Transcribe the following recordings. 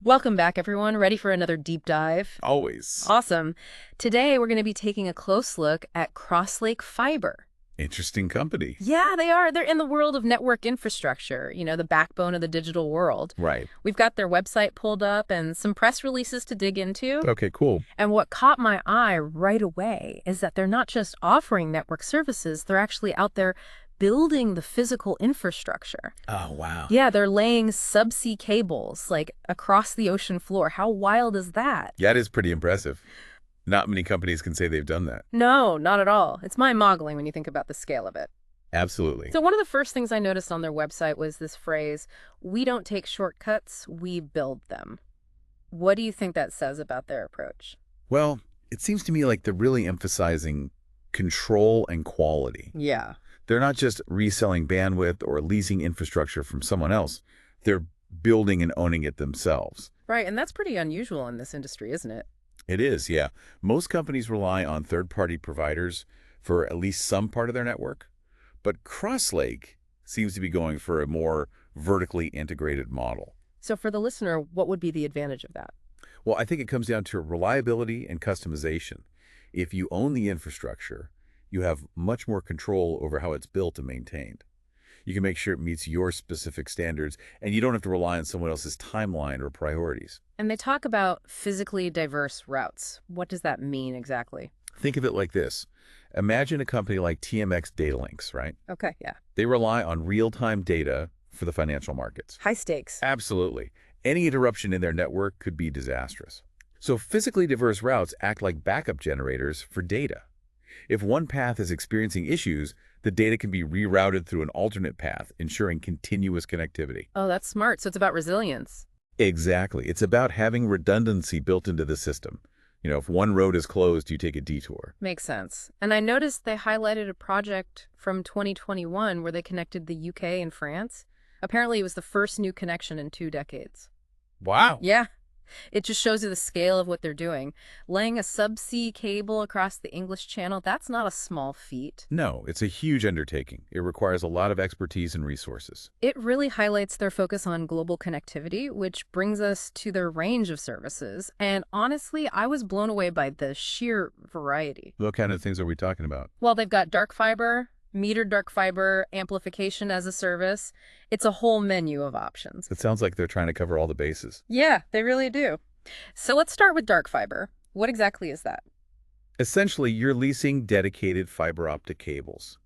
Welcome back, everyone. Ready for another deep dive? Always. Awesome. Today, we're going to be taking a close look at Crosslake Fibre. Interesting company. Yeah, they are. They're in the world of network infrastructure, the backbone of the digital world. Right. We've got their website pulled up and some press releases to dig into. Okay, cool. And what caught my eye right away is that they're not just offering network services, they're actually out there building the physical infrastructure. Oh, wow. Yeah, they're laying subsea cables, like, across the ocean floor. How wild is that? That is pretty impressive. Not many companies can say they've done that. No, not at all. It's mind-boggling when you think about the scale of it. Absolutely. So one of the first things I noticed on their website was this phrase, "We don't take shortcuts, we build them." What do you think that says about their approach? Well, it seems to me like they're really emphasizing control and quality. Yeah. They're not just reselling bandwidth or leasing infrastructure from someone else. They're building and owning it themselves. Right, and that's pretty unusual in this industry, isn't it? It is, yeah. Most companies rely on third-party providers for at least some part of their network, but Crosslake seems to be going for a more vertically integrated model. So for the listener, what would be the advantage of that? Well, I think it comes down to reliability and customization. If you own the infrastructure, you have much more control over how it's built and maintained. You can make sure it meets your specific standards, and you don't have to rely on someone else's timeline or priorities. And they talk about physically diverse routes. What does that mean exactly? Think of it like this. Imagine a company like TMX Datalinks, right? Okay, yeah. They rely on real-time data for the financial markets. High stakes. Absolutely. Any interruption in their network could be disastrous. So physically diverse routes act like backup generators for data. If one path is experiencing issues, the data can be rerouted through an alternate path, ensuring continuous connectivity. Oh, that's smart. So it's about resilience. Exactly. It's about having redundancy built into the system. If one road is closed, you take a detour. Makes sense. And I noticed they highlighted a project from 2021 where they connected the UK and France. Apparently, it was the first new connection in 2 decades. Wow. Yeah. It just shows you the scale of what they're doing. Laying a subsea cable across the English Channel, that's not a small feat. No, it's a huge undertaking. It requires a lot of expertise and resources. It really highlights their focus on global connectivity, which brings us to their range of services. And honestly, I was blown away by the sheer variety. What kind of things are we talking about? Well, they've got dark fiber, metered dark fiber, amplification as a service. It's a whole menu of options. It sounds like they're trying to cover all the bases. Yeah, they really do. So let's start with dark fiber. What exactly is that? Essentially, you're leasing dedicated fiber optic cables.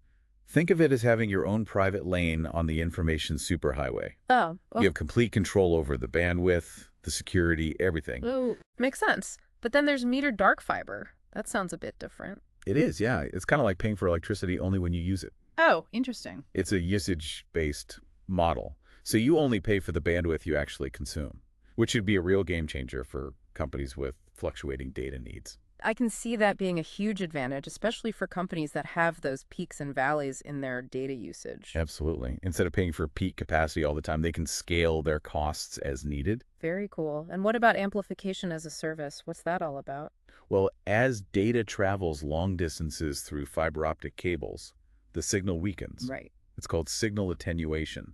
Think of it as having your own private lane on the information superhighway. Oh, You have complete control over the bandwidth, the security, everything. oh, makes sense. But then there's metered dark fiber. That sounds a bit different. It is, yeah. It's kind of like paying for electricity only when you use it. Oh, interesting. It's a usage-based model. So you only pay for the bandwidth you actually consume, which should be a real game changer for companies with fluctuating data needs. I can see that being a huge advantage, especially for companies that have those peaks and valleys in their data usage. Absolutely. Instead of paying for peak capacity all the time, they can scale their costs as needed. Very cool. And what about amplification as a service? What's that all about? Well, as data travels long distances through fiber optic cables, the signal weakens. Right. It's called signal attenuation.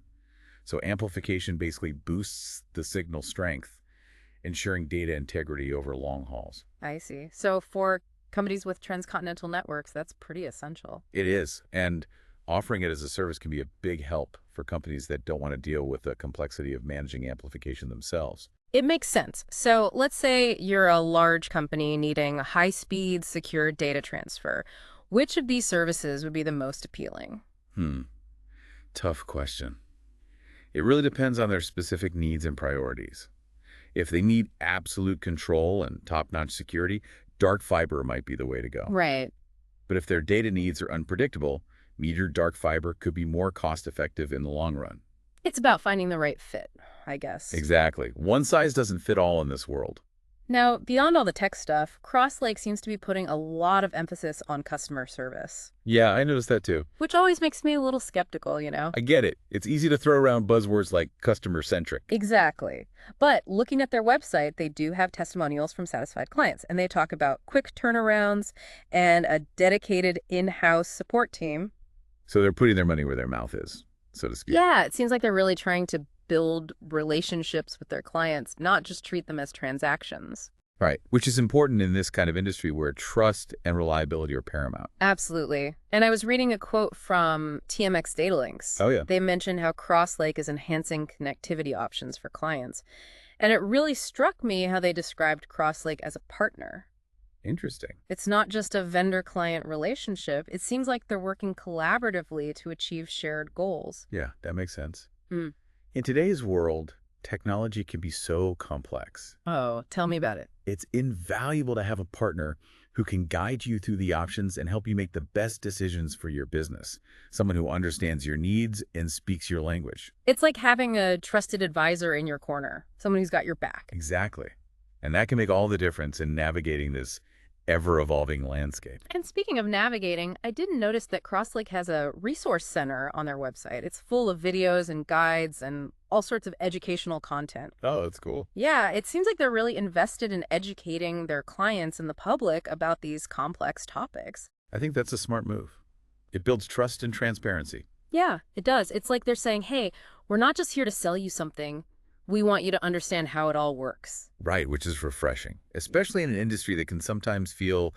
So amplification basically boosts the signal strength, ensuring data integrity over long hauls. I see. So for companies with transcontinental networks, that's pretty essential. It is, and offering it as a service can be a big help for companies that don't want to deal with the complexity of managing amplification themselves. It makes sense. So let's say you're a large company needing high-speed, secure data transfer. Which of these services would be the most appealing? Tough question. It really depends on their specific needs and priorities. If they need absolute control and top-notch security, dark fiber might be the way to go. Right. But if their data needs are unpredictable, metered dark fiber could be more cost-effective in the long run. It's about finding the right fit, I guess. Exactly. One size doesn't fit all in this world. Now, beyond all the tech stuff, Crosslake seems to be putting a lot of emphasis on customer service, Yeah, I noticed that too. which always makes me a little skeptical. I get it. It's easy to throw around buzzwords like customer-centric. Exactly. But looking at their website, they do have testimonials from satisfied clients, and they talk about quick turnarounds and a dedicated in-house support team. So they're putting their money where their mouth is, so to speak. Yeah, it seems like they're really trying to build relationships with their clients, not just treat them as transactions. Right, which is important in this kind of industry where trust and reliability are paramount. Absolutely. And I was reading a quote from TMX Datalinks. Oh, yeah. They mentioned how Crosslake is enhancing connectivity options for clients. And it really struck me how they described Crosslake as a partner. Interesting. It's not just a vendor-client relationship. It seems like they're working collaboratively to achieve shared goals. Yeah, that makes sense. Hmm. In today's world, technology can be so complex. Oh, tell me about it. It's invaluable to have a partner who can guide you through the options and help you make the best decisions for your business. Someone who understands your needs and speaks your language. It's like having a trusted advisor in your corner, someone who's got your back. Exactly. And that can make all the difference in navigating this ever-evolving landscape. And speaking of navigating, I didn't notice that Crosslake has a resource center on their website. It's full of videos and guides and all sorts of educational content. Oh, that's cool. Yeah, it seems like they're really invested in educating their clients and the public about these complex topics. I think that's a smart move. It builds trust and transparency. Yeah, it does. It's like they're saying, hey, we're not just here to sell you something. We want you to understand how it all works. Right, which is refreshing, especially in an industry that can sometimes feel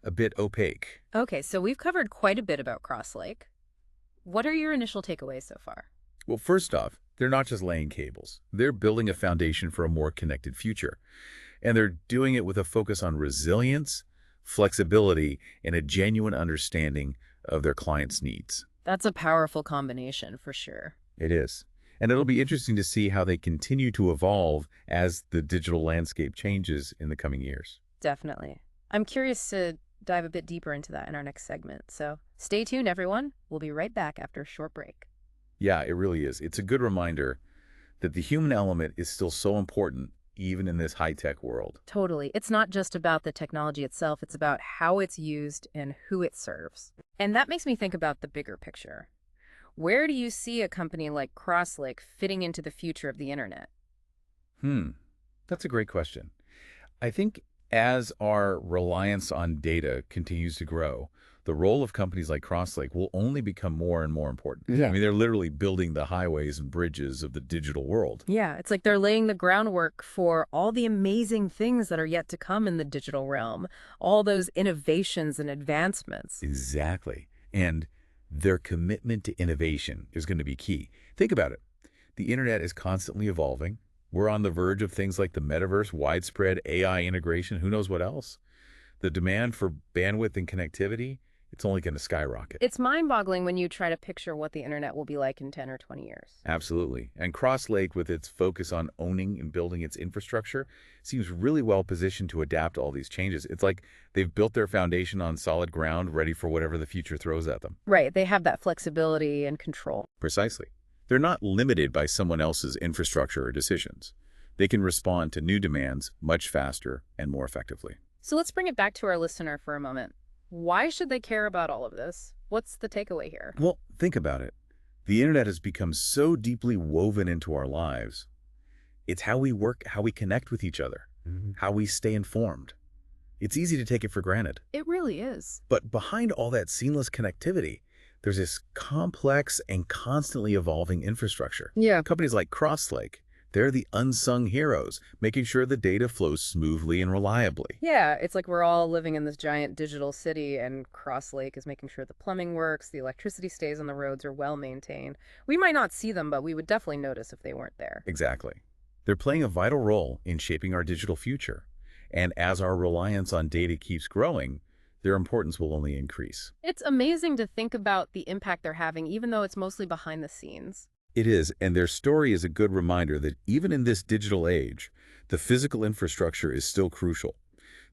a bit opaque. Okay, so we've covered quite a bit about Crosslake. What are your initial takeaways so far? Well, first off, they're not just laying cables. They're building a foundation for a more connected future. And they're doing it with a focus on resilience, flexibility, and a genuine understanding of their clients' needs. That's a powerful combination for sure. It is. And it'll be interesting to see how they continue to evolve as the digital landscape changes in the coming years. Definitely. I'm curious to dive a bit deeper into that in our next segment. So stay tuned, everyone. We'll be right back after a short break. Yeah, it really is. It's a good reminder that the human element is still so important, even in this high-tech world. Totally. It's not just about the technology itself. It's about how it's used and who it serves. And that makes me think about the bigger picture. Where do you see a company like Crosslake fitting into the future of the internet? That's a great question. I think as our reliance on data continues to grow, the role of companies like Crosslake will only become more and more important. Yeah. I mean, they're literally building the highways and bridges of the digital world. Yeah, it's like they're laying the groundwork for all the amazing things that are yet to come in the digital realm, all those innovations and advancements. Exactly. And their commitment to innovation is going to be key. Think about it. The internet is constantly evolving. We're on the verge of things like the metaverse, widespread AI integration, who knows what else. The demand for bandwidth and connectivity, it's only going to skyrocket. It's mind-boggling when you try to picture what the internet will be like in 10 or 20 years. Absolutely. And Crosslake, with its focus on owning and building its infrastructure, seems really well positioned to adapt to all these changes. It's like they've built their foundation on solid ground, ready for whatever the future throws at them. Right, they have that flexibility and control. Precisely. They're not limited by someone else's infrastructure or decisions. They can respond to new demands much faster and more effectively. So let's bring it back to our listener for a moment. Why should they care about all of this? What's the takeaway here? Well, think about it. The internet has become so deeply woven into our lives. It's how we work, how we connect with each other, how we stay informed. It's easy to take it for granted. It really is. But behind all that seamless connectivity, there's this complex and constantly evolving infrastructure. Yeah. Companies like Crosslake, they're the unsung heroes, making sure the data flows smoothly and reliably. Yeah, it's like we're all living in this giant digital city, and Crosslake is making sure the plumbing works, the electricity stays on the roads, are well maintained. We might not see them, but we would definitely notice if they weren't there. Exactly. They're playing a vital role in shaping our digital future. And as our reliance on data keeps growing, their importance will only increase. It's amazing to think about the impact they're having, even though it's mostly behind the scenes. It is, and their story is a good reminder that even in this digital age, the physical infrastructure is still crucial.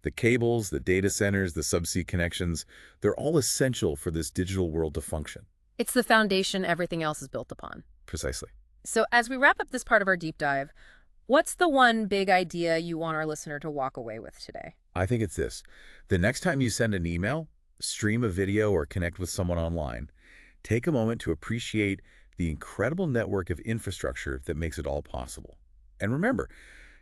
The cables, the data centers, the subsea connections, they're all essential for this digital world to function. It's the foundation everything else is built upon. Precisely. So as we wrap up this part of our deep dive, what's the one big idea you want our listener to walk away with today? I think it's this. The next time you send an email, stream a video, or connect with someone online, take a moment to appreciate the incredible network of infrastructure that makes it all possible. And remember,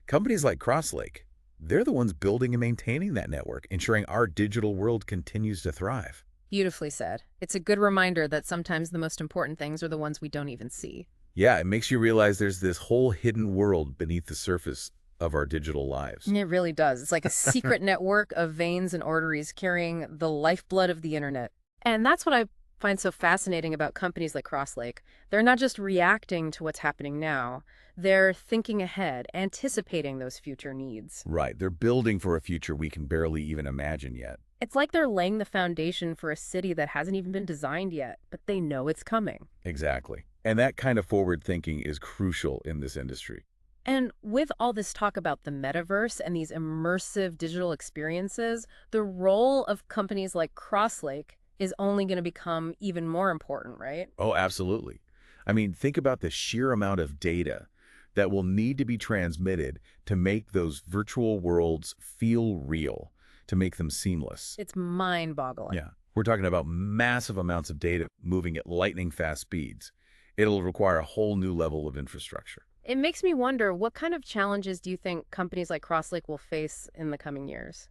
companies like Crosslake, they're the ones building and maintaining that network, ensuring our digital world continues to thrive. Beautifully said. It's a good reminder that sometimes the most important things are the ones we don't even see. Yeah, it makes you realize there's this whole hidden world beneath the surface of our digital lives. It really does. It's like a secret network of veins and arteries carrying the lifeblood of the internet. And that's what I find so fascinating about companies like Crosslake. They're not just reacting to what's happening now. They're thinking ahead, anticipating those future needs. Right, they're building for a future we can barely even imagine yet. It's like they're laying the foundation for a city that hasn't even been designed yet, but they know it's coming. Exactly. And that kind of forward thinking is crucial in this industry. And with all this talk about the metaverse and these immersive digital experiences, the role of companies like Crosslake is only going to become even more important, right? Oh, absolutely. I mean, think about the sheer amount of data that will need to be transmitted to make those virtual worlds feel real, to make them seamless. It's mind-boggling. Yeah, we're talking about massive amounts of data moving at lightning-fast speeds. It'll require a whole new level of infrastructure. It makes me wonder, what kind of challenges do you think companies like Crosslake will face in the coming years?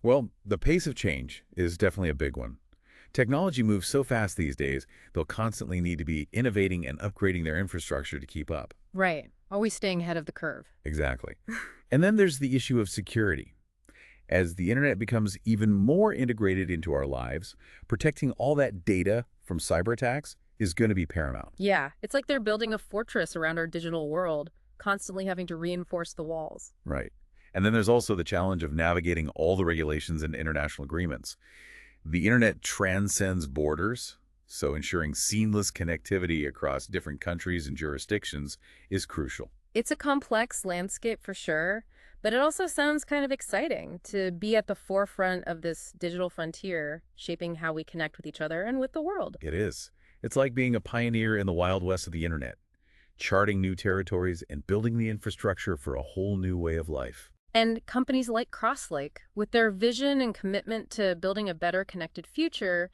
Well, the pace of change is definitely a big one. Technology moves so fast these days, they'll constantly need to be innovating and upgrading their infrastructure to keep up. Right. Always staying ahead of the curve. Exactly. And then there's the issue of security. As the internet becomes even more integrated into our lives, protecting all that data from cyber attacks is going to be paramount. Yeah, it's like they're building a fortress around our digital world, constantly having to reinforce the walls. Right. And then there's also the challenge of navigating all the regulations and international agreements. The internet transcends borders, so ensuring seamless connectivity across different countries and jurisdictions is crucial. It's a complex landscape for sure, but it also sounds kind of exciting to be at the forefront of this digital frontier, shaping how we connect with each other and with the world. It is. It's like being a pioneer in the Wild West of the internet, charting new territories and building the infrastructure for a whole new way of life. And companies like Crosslake, with their vision and commitment to building a better connected future,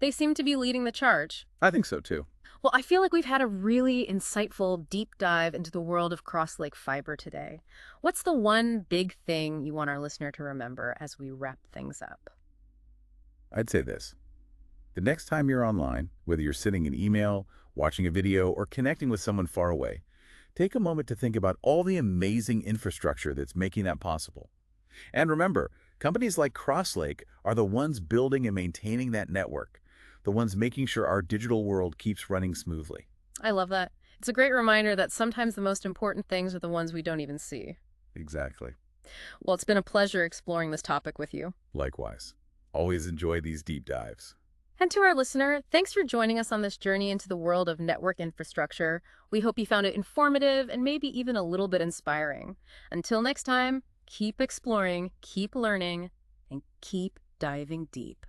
they seem to be leading the charge. I think so too. Well, I feel like we've had a really insightful deep dive into the world of Crosslake Fibre today. What's the one big thing you want our listener to remember as we wrap things up? I'd say this. The next time you're online, whether you're sending an email, watching a video, or connecting with someone far away, take a moment to think about all the amazing infrastructure that's making that possible. And remember, companies like Crosslake are the ones building and maintaining that network, the ones making sure our digital world keeps running smoothly. I love that. It's a great reminder that sometimes the most important things are the ones we don't even see. Exactly. Well, it's been a pleasure exploring this topic with you. Likewise. Always enjoy these deep dives. And to our listener, thanks for joining us on this journey into the world of network infrastructure. We hope you found it informative and maybe even a little bit inspiring. Until next time, keep exploring, keep learning, and keep diving deep.